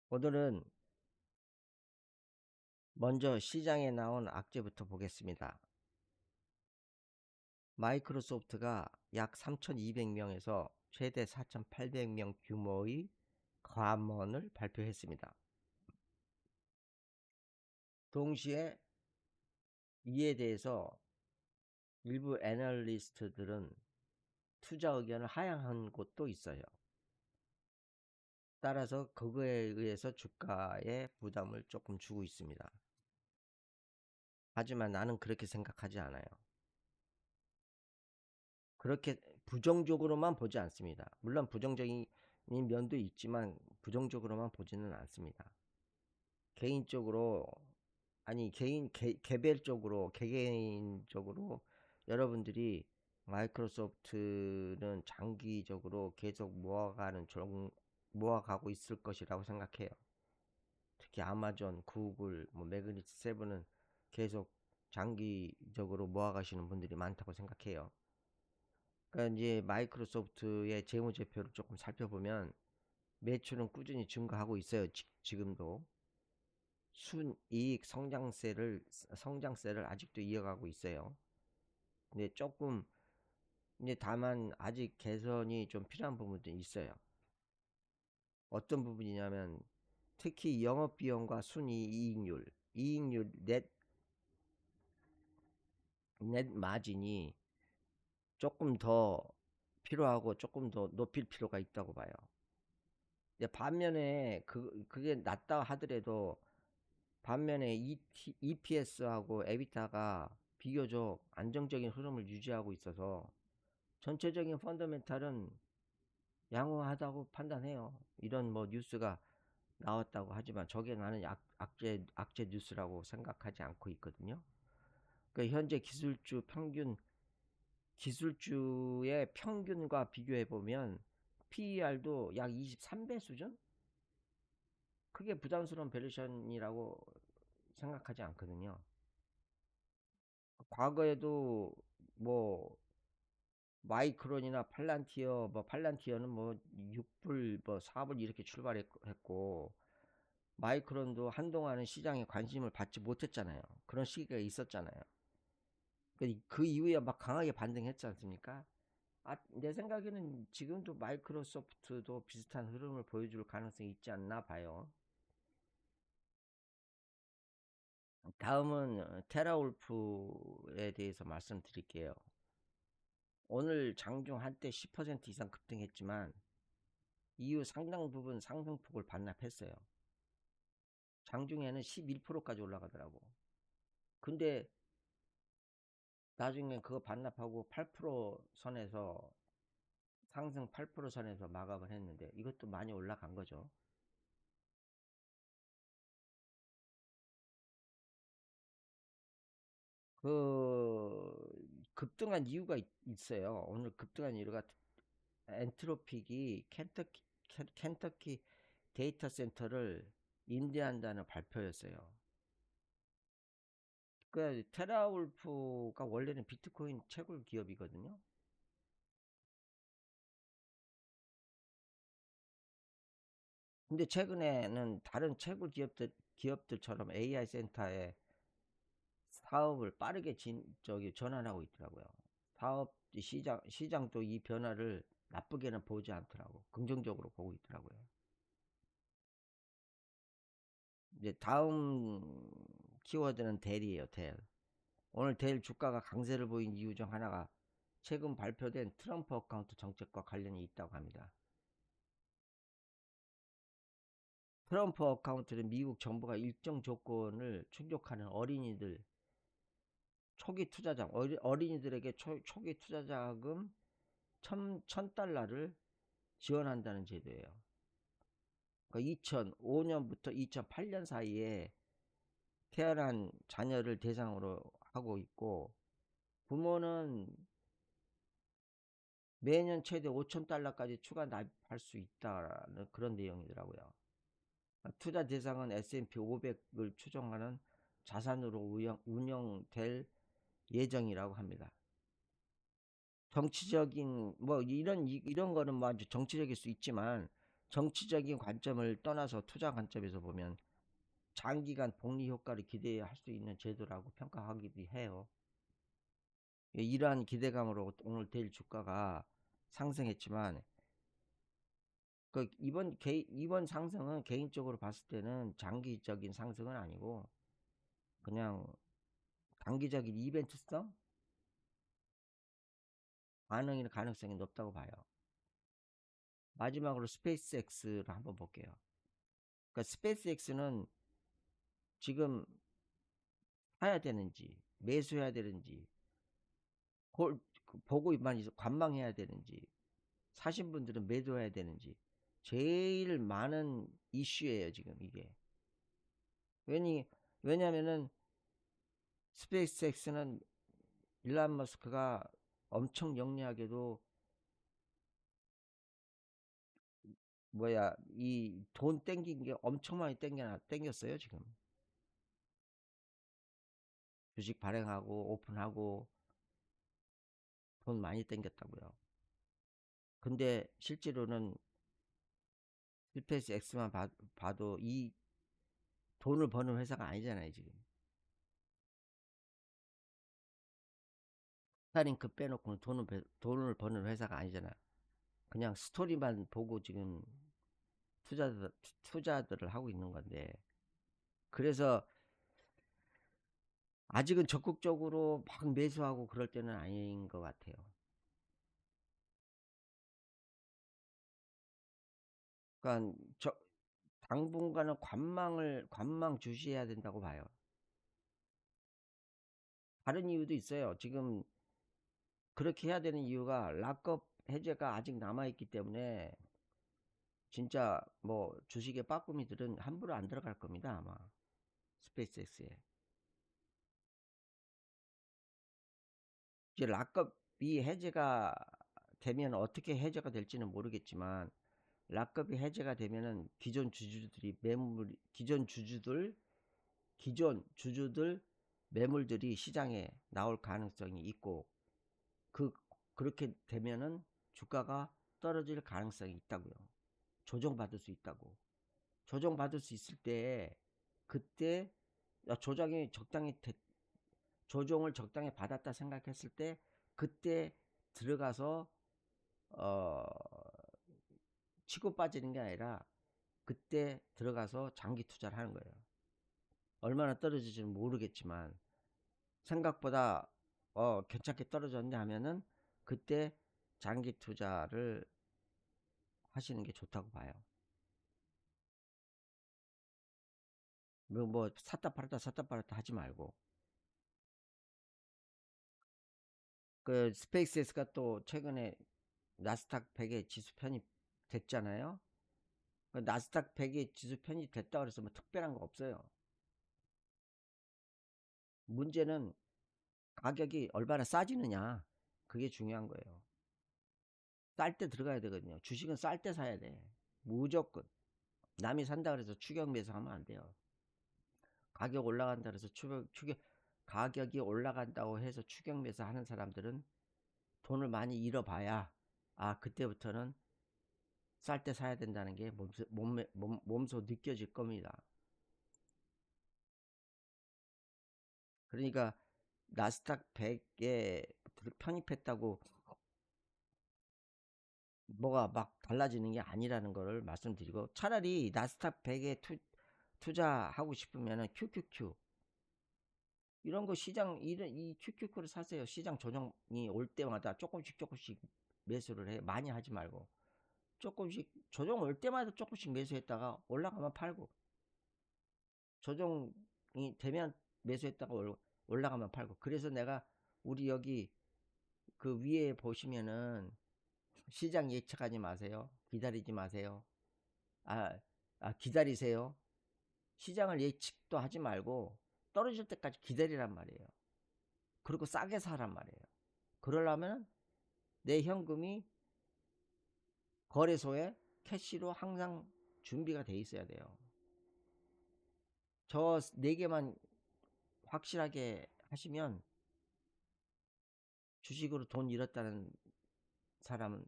오늘은 먼저 시장에 나온 악재부터 보겠습니다. 마이크로소프트가 약 3,200명에서 최대 4,800명 규모의 과감원을 발표했습니다. 동시에 이에 대해서 일부 애널리스트들은 투자 의견을 하향한 곳도 있어요. 따라서 그거에 의해서 주가에 부담을 조금 주고 있습니다. 하지만 나는 그렇게 생각하지 않아요. 그렇게 부정적으로만 보지 않습니다. 물론 부정적인 면도 있지만 부정적으로만 보지는 않습니다. 개인적으로 개별적으로 개개인적으로 여러분들이 마이크로소프트는 장기적으로 계속 모아가고 있을 것이라고 생각해요. 특히 아마존, 구글, 매그니츠 세븐은 계속 장기적으로 모아가시는 분들이 많다고 생각해요. 그러니까 이제 마이크로소프트의 재무제표를 조금 살펴보면 매출은 꾸준히 증가하고 있어요. 지금도 순이익 성장세를 아직도 이어가고 있어요. 근데 조금 이제 다만 아직 개선이 좀 필요한 부분도 있어요. 어떤 부분이냐면 특히 영업비용과 순이익률, 이익률 넷 마진이 조금 더 필요하고 조금 더 높일 필요가 있다고 봐요. 반면에 그게 낮다 하더라도 반면에 EPS하고 에비타가 비교적 안정적인 흐름을 유지하고 있어서 전체적인 펀더멘탈은 양호하다고 판단해요. 이런 뉴스가 나왔다고 하지만 저게 나는 악재 뉴스라고 생각하지 않고 있거든요. 그러니까 현재 기술주의 평균과 비교해 보면 PER도 약 23배 수준? 크게 부담스러운 밸류에이션이라고 생각하지 않거든요. 과거에도 뭐 마이크론이나 팔란티어는 6불 4불 이렇게 출발했고 마이크론도 한동안은 시장에 관심을 받지 못했잖아요. 그런 시기가 있었잖아요. 그 이후에 막 강하게 반등했지 않습니까? 내 생각에는 지금도 마이크로소프트도 비슷한 흐름을 보여줄 가능성이 있지 않나 봐요. 다음은 테라울프에 대해서 말씀드릴게요. 오늘 장중 한때 10% 이상 급등했지만 이후 상당 부분 상승폭을 반납했어요. 장중에는 11%까지 올라가더라고. 근데 나중에 그거 반납하고 8% 선에서 상승 8% 선에서 마감을 했는데 이것도 많이 올라간 거죠. 그 급등한 이유가 있어요. 오늘 급등한 이유가 엔트로픽이 켄터키 데이터 센터를 인수한다는 발표였어요. 그 테라울프가 원래는 비트코인 채굴 기업이거든요. 근데 최근에는 다른 채굴 기업들처럼 AI 센터에 사업을 빠르게 전환하고 있더라고요. 사업 시장도 이 변화를 나쁘게는 보지 않더라고. 긍정적으로 보고 있더라고요. 이제 다음 키워드는 델이에요, 델. 오늘 델 주가가 강세를 보인 이유 중 하나가 최근 발표된 트럼프 어카운트 정책과 관련이 있다고 합니다. 트럼프 어카운트는 미국 정부가 일정 조건을 충족하는 초기 투자자, 어린이들에게 초기 투자 자금 1,000달러를 지원한다는 제도예요. 그러니까 2005년부터 2008년 사이에 태어난 자녀를 대상으로 하고 있고 부모는 매년 최대 5,000달러까지 추가 납입할 수 있다는 그런 내용이더라고요. 투자 대상은 S&P 500을 추정하는 자산으로 운영될 예정이라고 합니다. 정치적인 이런 거는 아주 정치적일 수 있지만 정치적인 관점을 떠나서 투자 관점에서 보면 장기간 복리 효과를 기대할 수 있는 제도라고 평가하기도 해요. 이러한 기대감으로 오늘 데일 주가가 상승했지만 이번 상승은 개인적으로 봤을 때는 장기적인 상승은 아니고 그냥 단기적인 이벤트성 반응의 가능성이 높다고 봐요. 마지막으로 스페이스X를 한번 볼게요. 그러니까 스페이스X는 지금 사야 되는지 매수해야 되는지 보고만 관망해야 되는지 사신 분들은 매도해야 되는지 제일 많은 이슈예요 지금 이게. 왜냐면은 스페이스X는 일론 머스크가 엄청 영리하게도 이 돈 땡긴 게 엄청 많이 땡겼어요 지금. 주식 발행하고 오픈하고 돈 많이 땡겼다고요. 근데 실제로는 스페이스X만 봐도 이 돈을 버는 회사가 아니잖아요 지금. 스타링크 빼놓고는 돈을 버는 회사가 아니잖아요. 그냥 스토리만 보고 지금 투자들을 하고 있는 건데, 그래서 아직은 적극적으로 막 매수하고 그럴 때는 아닌 것 같아요. 그러니까 당분간은 관망 주시해야 된다고 봐요. 다른 이유도 있어요. 지금 그렇게 해야 되는 이유가 락업 해제가 아직 남아있기 때문에 진짜 뭐 주식의 빠꾸미들은 함부로 안 들어갈 겁니다 아마. 스페이스X에 이제 락업이 해제가 되면 어떻게 해제가 될지는 모르겠지만, 락업이 해제가 되면은 기존 주주들 매물들이 시장에 나올 가능성이 있고, 그렇게 되면은 주가가 떨어질 가능성이 있다고요. 조정받을 수 있다고. 조정받을 수 있을 때 그때 조정이 조정을 적당히 받았다 생각했을 때 그때 들어가서 어 치고 빠지는 게 아니라 그때 들어가서 장기 투자를 하는 거예요. 얼마나 떨어질지는 모르겠지만 생각보다 괜찮게 떨어졌냐 하면은 그때 장기 투자를 하시는 게 좋다고 봐요. 뭐 샀다 팔았다 하지 말고. 그 스페이스X가 또 최근에 나스닥 100에 지수 편입됐잖아요. 그 나스닥 100에 지수 편입됐다 그래서 뭐 특별한 거 없어요. 문제는 가격이 얼마나 싸지느냐, 그게 중요한 거예요. 쌀 때 들어가야 되거든요. 주식은 쌀 때 사야 돼. 무조건. 남이 산다 그래서 추격 매수하면 안 돼요. 가격 올라간다 그래서 가격이 올라간다고 해서 추격 매수하는 사람들은 돈을 많이 잃어봐야 그때부터는 쌀 때 사야 된다는 게 몸소 느껴질 겁니다. 그러니까 나스닥 100에 편입했다고 뭐가 막 달라지는 게 아니라는 거를 말씀드리고, 차라리 나스닥 100에 투자하고 싶으면 QQQ 이런 거 이 QQQ를 사세요. 시장 조정이 올 때마다 조금씩 매수를 해. 많이 하지 말고 조금씩 조정 올 때마다 조금씩 매수했다가 올라가면 팔고, 조정이 되면 매수했다가 올라가면 팔고. 그래서 내가 우리 여기 그 위에 보시면은 시장 예측하지 마세요. 기다리지 마세요. 아, 기다리세요. 시장을 예측도 하지 말고 떨어질 때까지 기다리란 말이에요. 그리고 싸게 사란 말이에요. 그러려면 내 현금이 거래소에 캐시로 항상 준비가 돼 있어야 돼요. 저 4개만 확실하게 하시면 주식으로 돈 잃었다는 사람은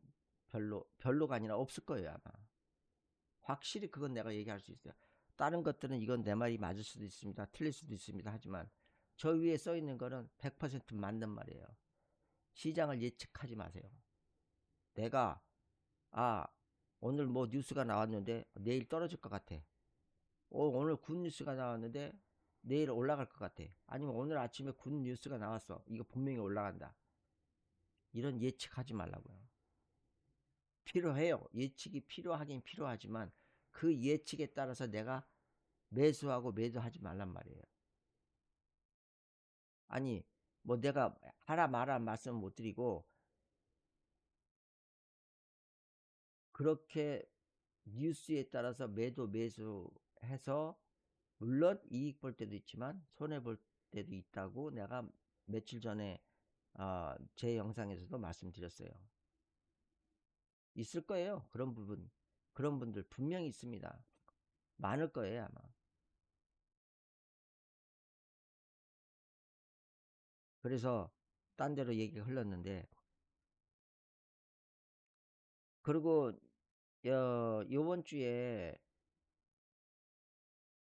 별로가 아니라 없을 거예요 아마. 확실히 그건 내가 얘기할 수 있어요. 다른 것들은 이건 내 말이 맞을 수도 있습니다. 틀릴 수도 있습니다. 하지만 저 위에 써 있는 거는 100% 맞는 말이에요. 시장을 예측하지 마세요. 내가 아 오늘 뭐 뉴스가 나왔는데 내일 떨어질 것 같아. 오늘 굿 뉴스가 나왔는데 내일 올라갈 것 같아. 아니면 오늘 아침에 굿 뉴스가 나왔어. 이거 분명히 올라간다. 이런 예측하지 말라고요. 필요해요. 예측이 필요하긴 필요하지만 그 예측에 따라서 내가 매수하고 매도하지 말란 말이에요. 아니 뭐 내가 하라 마라 말씀 못 드리고 그렇게 뉴스에 따라서 매도 매수해서 물론 이익 볼 때도 있지만 손해 볼 때도 있다고 내가 며칠 전에 제 영상에서도 말씀드렸어요. 있을 거예요. 그런 부분. 그런 분들 분명히 있습니다. 많을 거예요, 아마. 그래서 딴 데로 얘기가 흘렀는데 그리고 요번 주에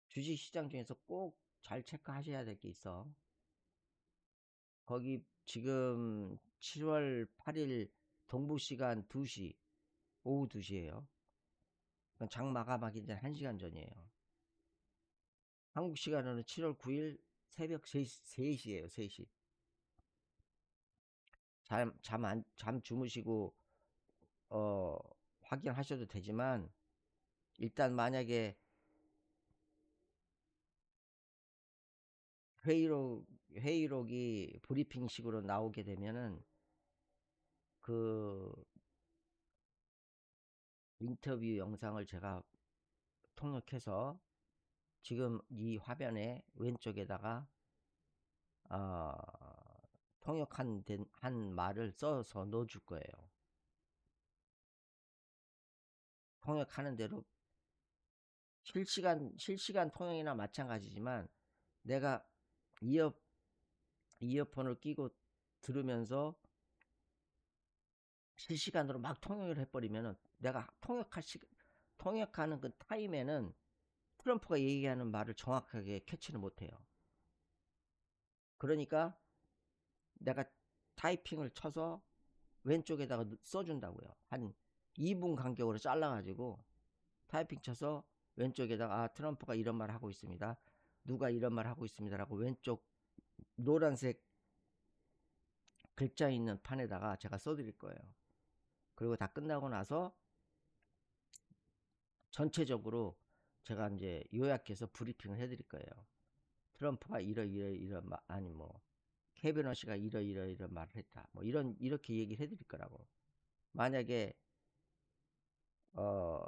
주식 시장 중에서 꼭 잘 체크하셔야 될 게 있어. 거기 지금 7월 8일 동부 시간 2시, 오후 2시예요. 장 마감하기 전 1시간 전이에요. 한국 시간으로는 7월 9일 새벽 3시예요, 3시. 잠 주무시고 어, 확인하셔도 되지만 일단 만약에 회의록이 브리핑식으로 나오게 되면은 그 인터뷰 영상을 제가 통역해서 지금 이 화면에 왼쪽에다가 어, 한 말을 써서 넣어줄 거예요. 통역하는 대로 실시간 통역이나 마찬가지지만 내가 이어 이어폰을 끼고 들으면서 실시간으로 막 통역을 해버리면은 내가 통역하는 그 타임에는 트럼프가 얘기하는 말을 정확하게 캐치를 못해요. 그러니까 내가 타이핑을 쳐서 왼쪽에다가 써준다고요. 한 2분 간격으로 잘라가지고 타이핑 쳐서 왼쪽에다가 트럼프가 이런 말 하고 있습니다. 누가 이런 말 하고 있습니다라고 왼쪽 노란색 글자 있는 판에다가 제가 써드릴 거예요. 그리고 다 끝나고 나서 전체적으로 제가 이제 요약해서 브리핑을 해드릴 거예요. 트럼프가 이런 말 아니 뭐 캐비너시가 이런 말을 했다. 뭐 이렇게 얘기를 해드릴 거라고. 만약에 어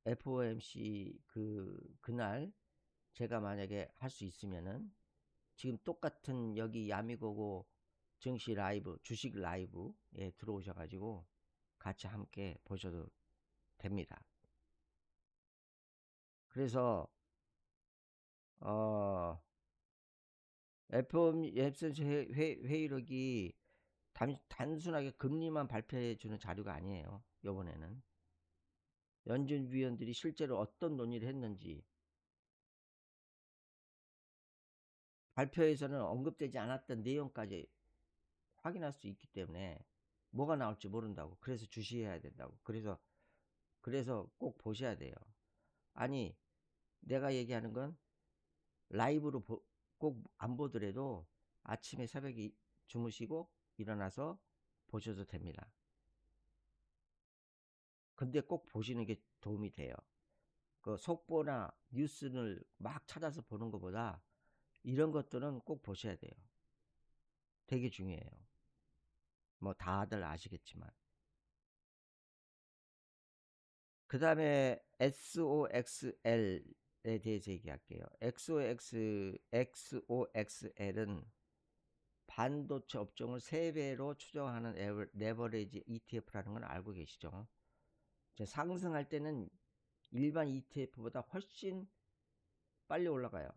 FOMC 그날 제가 만약에 할 수 있으면은 지금 똑같은 여기 야미고고 증시 라이브 주식 라이브에 들어오셔가지고 같이 함께 보셔도 됩니다. 그래서 어 FOMC 회의록이 단순하게 금리만 발표해 주는 자료가 아니에요. 이번에는 연준 위원들이 실제로 어떤 논의를 했는지 발표에서는 언급되지 않았던 내용까지 확인할 수 있기 때문에 뭐가 나올지 모른다고. 그래서 주시해야 된다고. 그래서 꼭 보셔야 돼요. 아니 내가 얘기하는 건 라이브로 꼭 안 보더라도 아침에 새벽에 주무시고 일어나서 보셔도 됩니다. 근데 꼭 보시는 게 도움이 돼요. 그 속보나 뉴스를 막 찾아서 보는 것보다 이런 것들은 꼭 보셔야 돼요. 되게 중요해요. 뭐 다들 아시겠지만. 그 다음에 SOXL에 대해서 얘기할게요. XOXL은 반도체 업종을 3배로 추정하는 레버리지 ETF라는 건 알고 계시죠? 상승할 때는 일반 ETF보다 훨씬 빨리 올라가요.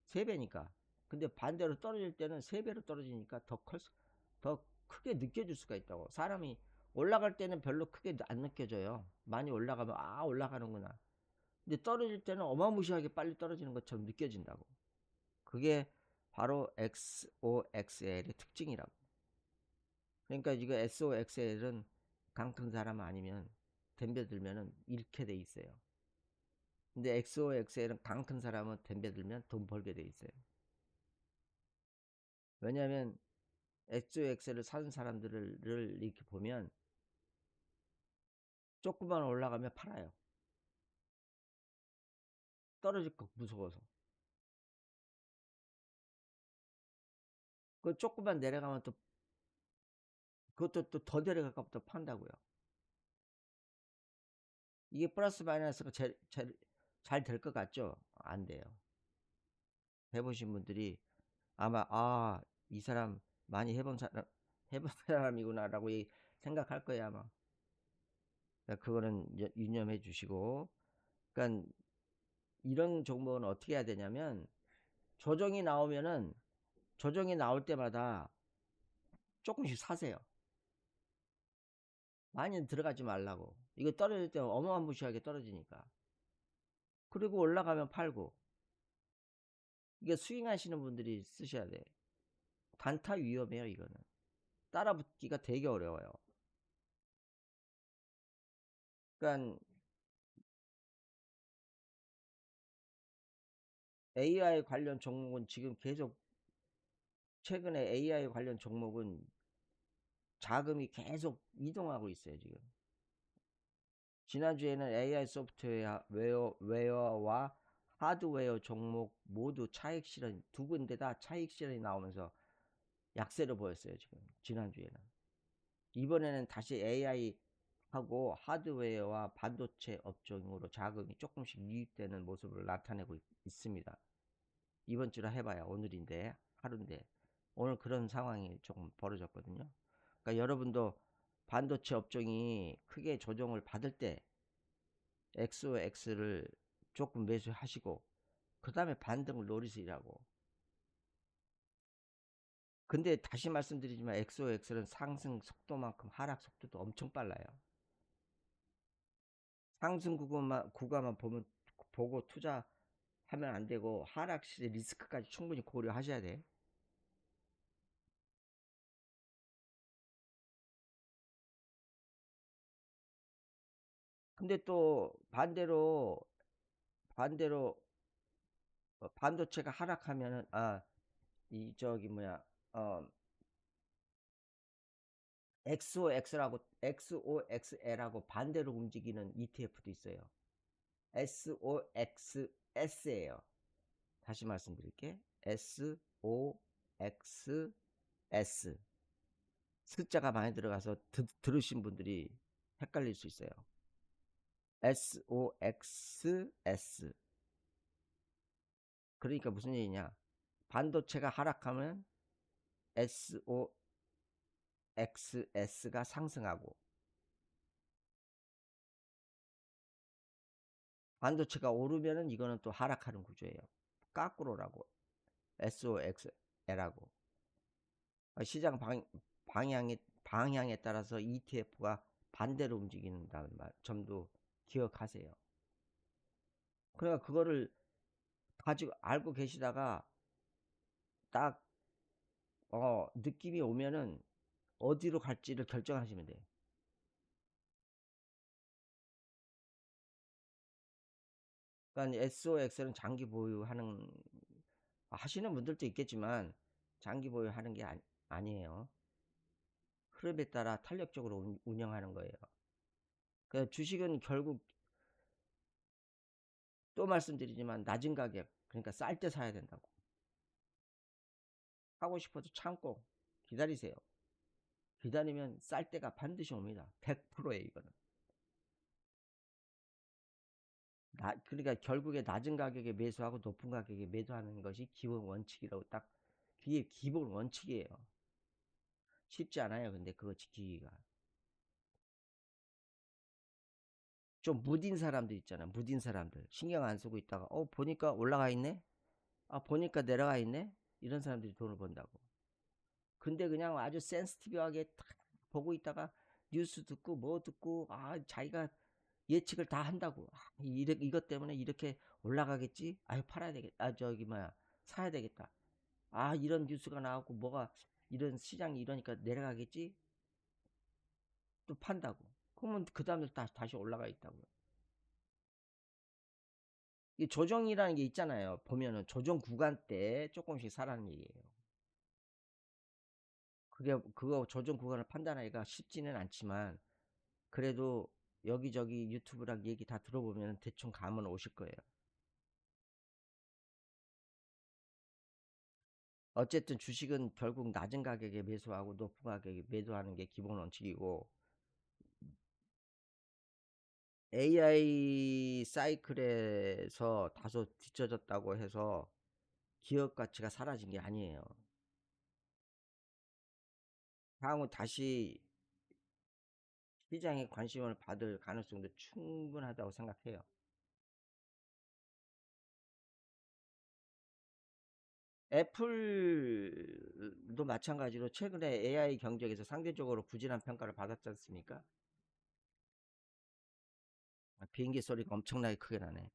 3배니까. 근데 반대로 떨어질 때는 3배로 떨어지니까 더 크게 느껴질 수가 있다고. 사람이 올라갈 때는 별로 크게 안 느껴져요. 많이 올라가면 올라가는구나. 근데 떨어질 때는 어마무시하게 빨리 떨어지는 것처럼 느껴진다고. 그게 바로 XOXL의 특징이라고. 그러니까 이거 SOXL은 강큰 사람 아니면 덤벼들면은 잃게 돼 있어요. 근데 XOXL은 강큰 사람은 덤벼들면 돈 벌게 돼 있어요. 왜냐하면 XOXL을 사는 사람들을 이렇게 보면 조금만 올라가면 팔아요. 떨어질 거 무서워서. 그 조금만 내려가면 또 그것도 또 더 내려갈까 보다 판다고요. 이게 플러스 마이너스가 잘 될 것 같죠? 안 돼요. 해보신 분들이 아마 이 사람 많이 해본 사람이구나라고 생각할 거예요 아마. 그러니까 그거는 유념해 주시고, 그러니까 이런 종목은 어떻게 해야 되냐면 조정이 나오면은 조정이 나올 때마다 조금씩 사세요. 많이 들어가지 말라고. 이거 떨어질 때 어마무시하게 떨어지니까. 그리고 올라가면 팔고. 이게 스윙하시는 분들이 쓰셔야 돼. 단타 위험해요 이거는. 따라붙기가 되게 어려워요. 그러니까 AI 관련 종목은 지금 계속 최근에 AI 관련 종목은 자금이 계속 이동하고 있어요 지금. 지난주에는 AI 소프트웨어와 하드웨어 종목 모두 차익 실현 두 군데 다 차익 실현이 나오면서 약세를 보였어요 지금 지난주에는. 이번에는 다시 AI 하고 하드웨어와 반도체 업종으로 자금이 조금씩 유입되는 모습을 나타내고 있습니다. 이번 주라 해봐야 오늘인데 하루인데 오늘 그런 상황이 조금 벌어졌거든요. 그러니까 여러분도 반도체 업종이 크게 조정을 받을 때 XOX를 조금 매수하시고 그 다음에 반등을 노리시라고. 근데 다시 말씀드리지만 XOX는 상승 속도만큼 하락 속도도 엄청 빨라요. 상승 구간만 보고 투자하면 안 되고 하락 시의 리스크까지 충분히 고려하셔야 돼. 근데 또 반대로 반도체가 하락하면은 이 저기 뭐야 어 XOXL하고 반대로 움직이는 ETF도 있어요. SOXS예요. 다시 말씀드릴게. SOXS. 숫자가 많이 들어가서 들으신 분들이 헷갈릴 수 있어요. SOXS. 그러니까 무슨 얘기냐? 반도체가 하락하면 SOXS가 상승하고 반도체가 오르면은 이거는 또 하락하는 구조예요. 까꾸로라고. SOXL하고. 시장 방향에 따라서 ETF가 반대로 움직이는다는 점도 기억하세요. 그러니까 그거를 가지고 알고 계시다가 딱 느낌이 오면은 어디로 갈지를 결정하시면 돼요. 그러니까 SOX는 장기 보유하는 하시는 분들도 있겠지만 장기 보유하는 게 아니에요. 흐름에 따라 탄력적으로 운영하는 거예요. 그 주식은 결국 또 말씀드리지만 낮은 가격, 그러니까 쌀 때 사야 된다고. 하고 싶어도 참고 기다리세요. 기다리면 쌀 때가 반드시 옵니다. 100%에 이거는. 그러니까 결국에 낮은 가격에 매수하고 높은 가격에 매도하는 것이 기본 원칙이라고 딱 그게 기본 원칙이에요. 쉽지 않아요. 근데 그거 지키기가. 좀 무딘 사람들 있잖아. 무딘 사람들. 신경 안 쓰고 있다가 보니까 올라가 있네. 보니까 내려가 있네. 이런 사람들이 돈을 번다고. 근데 그냥 아주 센스티브하게 딱 보고 있다가 뉴스 듣고 뭐 듣고 자기가 예측을 다 한다고. 이것 때문에 이렇게 올라가겠지? 아유, 팔아야 되겠다. 저기 뭐야, 사야 되겠다. 이런 뉴스가 나왔고 뭐가 이런 시장이 이러니까 내려가겠지? 또 판다고. 그러면 그 다음날 다시 올라가 있다고요. 이 조정이라는 게 있잖아요. 보면은 조정 구간 때 조금씩 사라는 얘기예요. 그거 조정 구간을 판단하기가 쉽지는 않지만 그래도 여기저기 유튜브랑 얘기 다 들어보면 대충 감은 오실 거예요. 어쨌든 주식은 결국 낮은 가격에 매수하고 높은 가격에 매도하는 게 기본 원칙이고, AI 사이클에서 다소 뒤처졌다고 해서 기업 가치가 사라진 게 아니에요. 향후 다시 시장에 관심을 받을 가능성도 충분하다고 생각해요. 애플도 마찬가지로 최근에 AI 경쟁에서 상대적으로 부진한 평가를 받았지 않습니까? 비행기 소리가 엄청나게 크게 나네.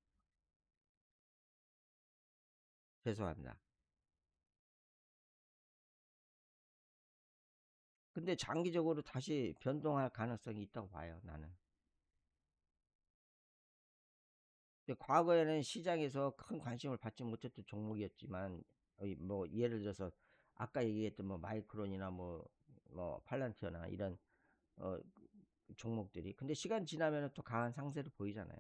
죄송합니다. 근데 장기적으로 다시 변동할 가능성이 있다고 봐요, 나는. 근데 과거에는 시장에서 큰 관심을 받지 못했던 종목이었지만, 뭐 예를 들어서 아까 얘기했던 뭐 마이크론이나 뭐 팔란티어나 이런 어, 종목들이, 근데 시간 지나면 또 강한 상세를 보이잖아요.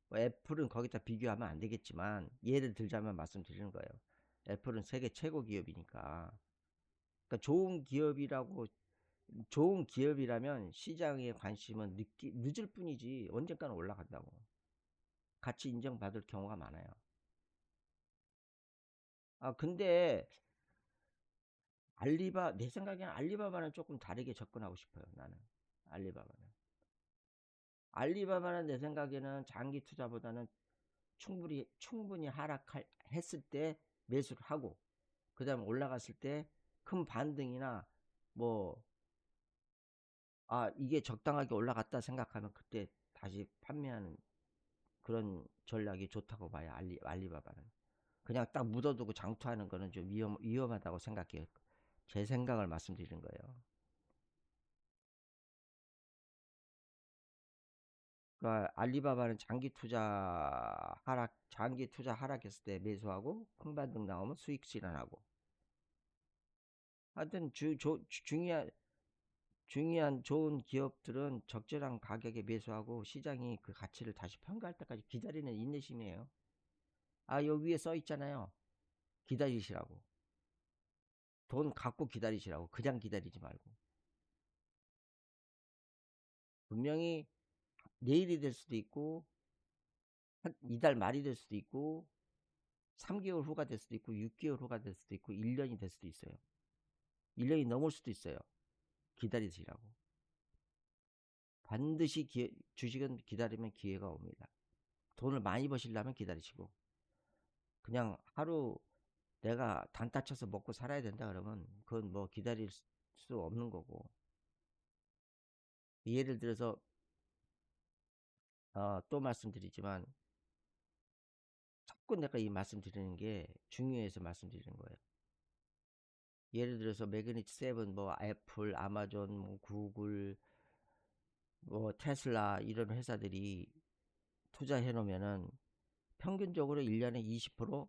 뭐 애플은 거기다 비교하면 안 되겠지만 예를 들자면 말씀드리는 거예요. 애플은 세계 최고 기업이니까. 그러니까 좋은 기업이라면 시장의 관심은 늦을 뿐이지 언젠가는 올라간다고. 같이 인정받을 경우가 많아요. 근데 내 생각에는 알리바바는 조금 다르게 접근하고 싶어요, 나는. 알리바바는. 알리바바는 내 생각에는 장기 투자보다는 충분히 했을 때 매수를 하고, 그 다음에 올라갔을 때 큰 반등이나 뭐, 이게 적당하게 올라갔다 생각하면 그때 다시 판매하는 그런 전략이 좋다고 봐요, 알리바바는. 그냥 딱 묻어두고 장투하는 거는 좀 위험하다고 생각해요. 제 생각을 말씀드리는 거예요. 그러니까 알리바바는 장기 투자 하락했을 때 매수하고 큰 반등 나오면 수익 실현하고. 하여튼 중요한 좋은 기업들은 적절한 가격에 매수하고 시장이 그 가치를 다시 평가할 때까지 기다리는 인내심이에요. 여기 위에 써 있잖아요. 기다리시라고. 돈 갖고 기다리시라고. 그냥 기다리지 말고. 분명히 내일이 될 수도 있고, 한 이달 말이 될 수도 있고, 3개월 후가 될 수도 있고, 6개월 후가 될 수도 있고, 1년이 될 수도 있어요. 1년이 넘을 수도 있어요. 기다리시라고. 반드시 주식은 기다리면 기회가 옵니다. 돈을 많이 버시려면 기다리시고, 그냥 하루 내가 단타 쳐서 먹고 살아야 된다 그러면 그건 뭐 기다릴 수 없는 거고. 예를 들어서 또 말씀드리지만 자꾸 내가 이 말씀드리는 게 중요해서 말씀드리는 거예요. 예를 들어서 매그니츠 세븐, 뭐 애플, 아마존, 뭐 구글, 뭐 테슬라 이런 회사들이 투자해 놓으면은 평균적으로 1년에 20%,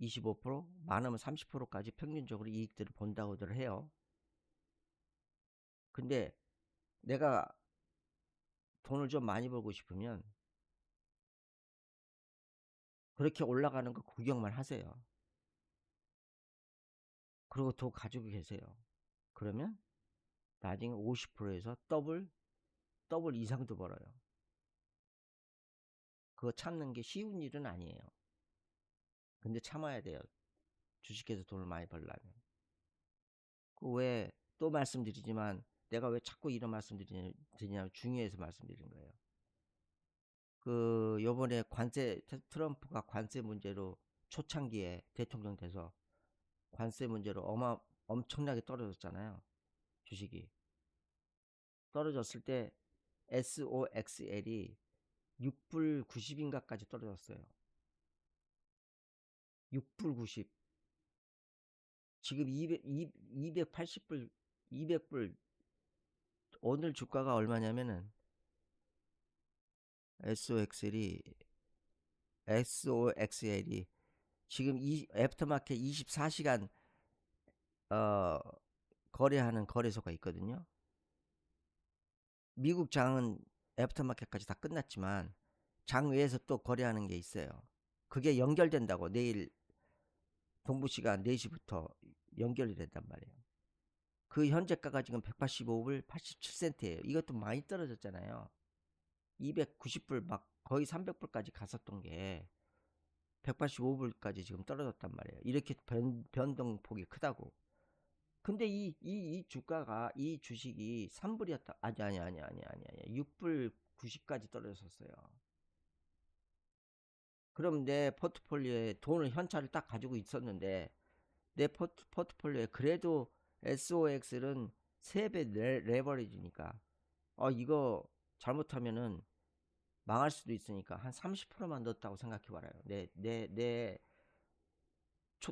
25%, 많으면 30%까지 평균적으로 이익들을 본다고들 해요. 근데 내가 돈을 좀 많이 벌고 싶으면 그렇게 올라가는 거 구경만 하세요. 그리고 더 가지고 계세요. 그러면 나중에 50%에서 더블 이상도 벌어요. 그거 참는 게 쉬운 일은 아니에요. 근데 참아야 돼요. 주식해서 돈을 많이 벌려면. 왜 또 말씀드리지만 내가 왜 자꾸 이런 말씀드리냐면 중요해서 말씀드리는 거예요. 요번에 트럼프가 관세 문제로 초창기에 대통령 돼서 관세 문제로 엄청나게 떨어졌잖아요. 주식이. 떨어졌을 때 SOXL이 6불 90인가까지 떨어졌어요. 6불 90. 지금 280불, 200불. 오늘 주가가 얼마냐면은 SOXL이 지금 애프터마켓 24시간 거래하는 거래소가 있거든요. 미국 장은 애프터마켓까지 다 끝났지만 장 외에서 또 거래하는 게 있어요. 그게 연결된다고. 내일 동부시간 4시부터 연결이 된단 말이에요. 그 현재가가 지금 185불 87센트예요. 이것도 많이 떨어졌잖아요. 290불 막 거의 300불까지 갔었던 게 185불까지 지금 떨어졌단 말이에요. 이렇게 변동폭이 크다고. 근데 이 주가가, 이 주식이 3불이었다. 아니. 6불 90까지 떨어졌었어요. 그럼 내 포트폴리오에 돈을 현찰을 딱 가지고 있었는데 내 포트폴리오에 그래도 SOX는 3배 레버리지니까 이거 잘못하면은 망할 수도 있으니까 한 30%만 넣었다고 생각해 봐라요. 내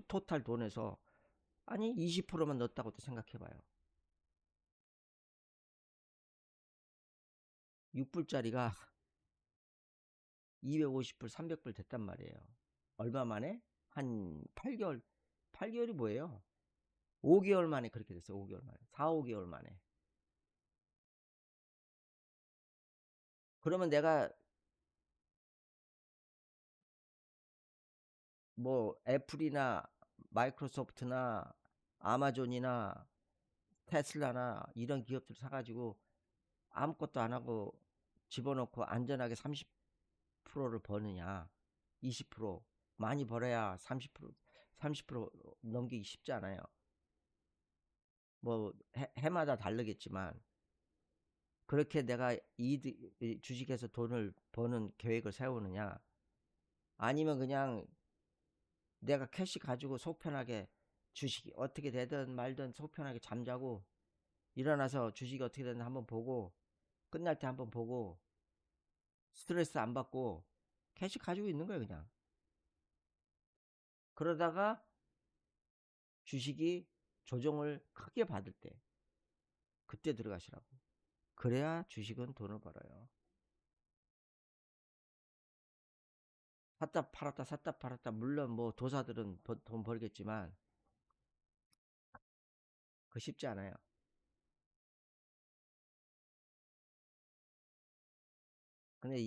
토탈 돈에서 아니 20%만 넣었다고도 생각해 봐요. 6불짜리가 250불, 300불 됐단 말이에요. 얼마 만에? 한 8개월, 8개월이 뭐예요? 5개월 만에 그렇게 됐어요. 5개월 만에. 4, 5개월 만에. 그러면 내가 뭐 애플이나 마이크로소프트나 아마존이나 테슬라나 이런 기업들 사가지고 아무것도 안 하고 집어넣고 안전하게 30%를 버느냐, 20% 많이 벌어야 30% 넘기기 쉽지 않아요. 뭐 해마다 다르겠지만 그렇게 내가 주식에서 돈을 버는 계획을 세우느냐, 아니면 그냥 내가 캐시 가지고 속 편하게 주식이 어떻게 되든 말든 속 편하게 잠자고 일어나서 주식이 어떻게 되든 한번 보고 끝날 때 한번 보고 스트레스 안 받고 캐시 가지고 있는 거예요, 그냥. 그러다가 주식이 조정을 크게 받을 때 그때 들어가시라고. 그래야 주식은 돈을 벌어요. 샀다 팔았다 물론 뭐 도사들은 돈 벌겠지만 그거 쉽지 않아요. 근데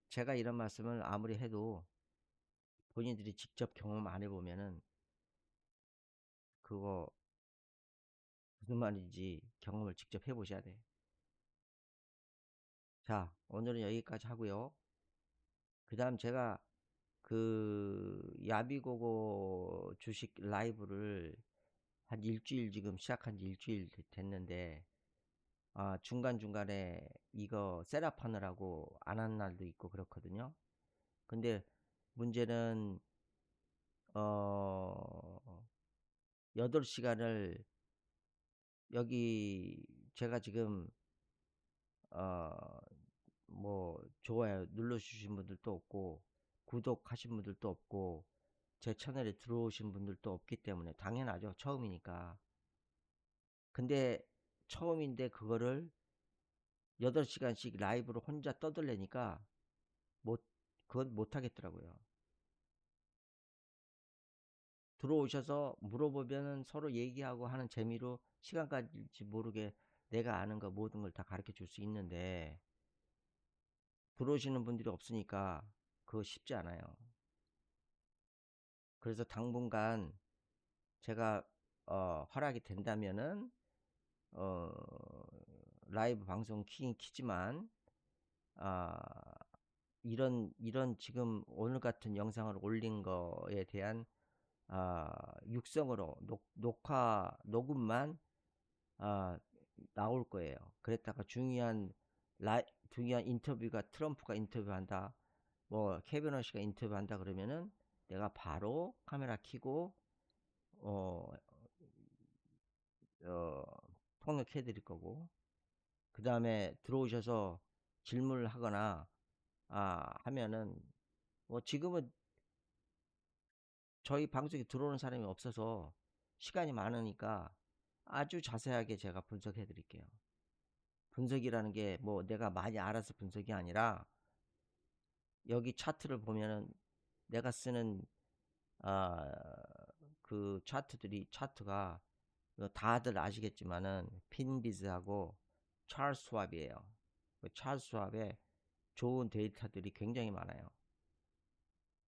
제가 이런 말씀을 아무리 해도 본인들이 직접 경험 안 해보면은 그거 무슨 말인지 경험을 직접 해보셔야 돼. 자, 오늘은 여기까지 하고요. 그 다음 제가 그 야비고고 주식 라이브를 한 일주일 지금 시작한 지 일주일 됐는데 중간중간에 이거 셋업하느라고 안 한 날도 있고 그렇거든요. 근데 문제는 어 8시간을 여기 제가 지금 뭐 좋아요 눌러주신 분들도 없고 구독하신 분들도 없고 제 채널에 들어오신 분들도 없기 때문에 당연하죠. 처음이니까. 근데 처음인데 그거를 8시간씩 라이브로 혼자 떠들래니까 못 그건 못 하겠더라고요. 들어오셔서 물어보면은 서로 얘기하고 하는 재미로 시간 가질지 모르게 내가 아는 거 모든 걸 다 가르쳐 줄 수 있는데 들어오시는 분들이 없으니까 그거 쉽지 않아요. 그래서 당분간 제가 허락이 된다면은 어, 라이브 방송 키긴 키지만 아, 이런 지금 오늘 같은 영상을 올린 거에 대한 육성으로 녹음만 아, 나올 거예요. 그랬다가 중요한 인터뷰가 트럼프가 인터뷰한다. 뭐 케빈 허시가 인터뷰한다 그러면은 내가 바로 카메라 켜고 어, 어, 통역해 드릴 거고 그 다음에 들어오셔서 질문을 하거나 하면은 뭐 지금은 저희 방송에 들어오는 사람이 없어서 시간이 많으니까 아주 자세하게 제가 분석해 드릴게요. 분석이라는 게 뭐 내가 많이 알아서 분석이 아니라 여기 차트를 보면은 내가 쓰는 아, 그 차트가 다들 아시겠지만은 핀비즈하고 찰스 스왑이에요. 그 찰스 스왑의 좋은 데이터들이 굉장히 많아요.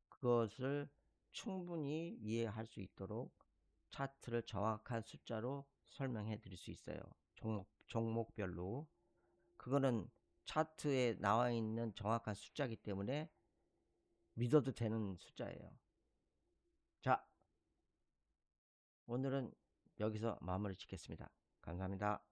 그것을 충분히 이해할 수 있도록 차트를 정확한 숫자로 설명해 드릴 수 있어요. 종목별로. 그거는 차트에 나와 있는 정확한 숫자이기 때문에 믿어도 되는 숫자예요. 자, 오늘은 여기서 마무리 짓겠습니다. 감사합니다.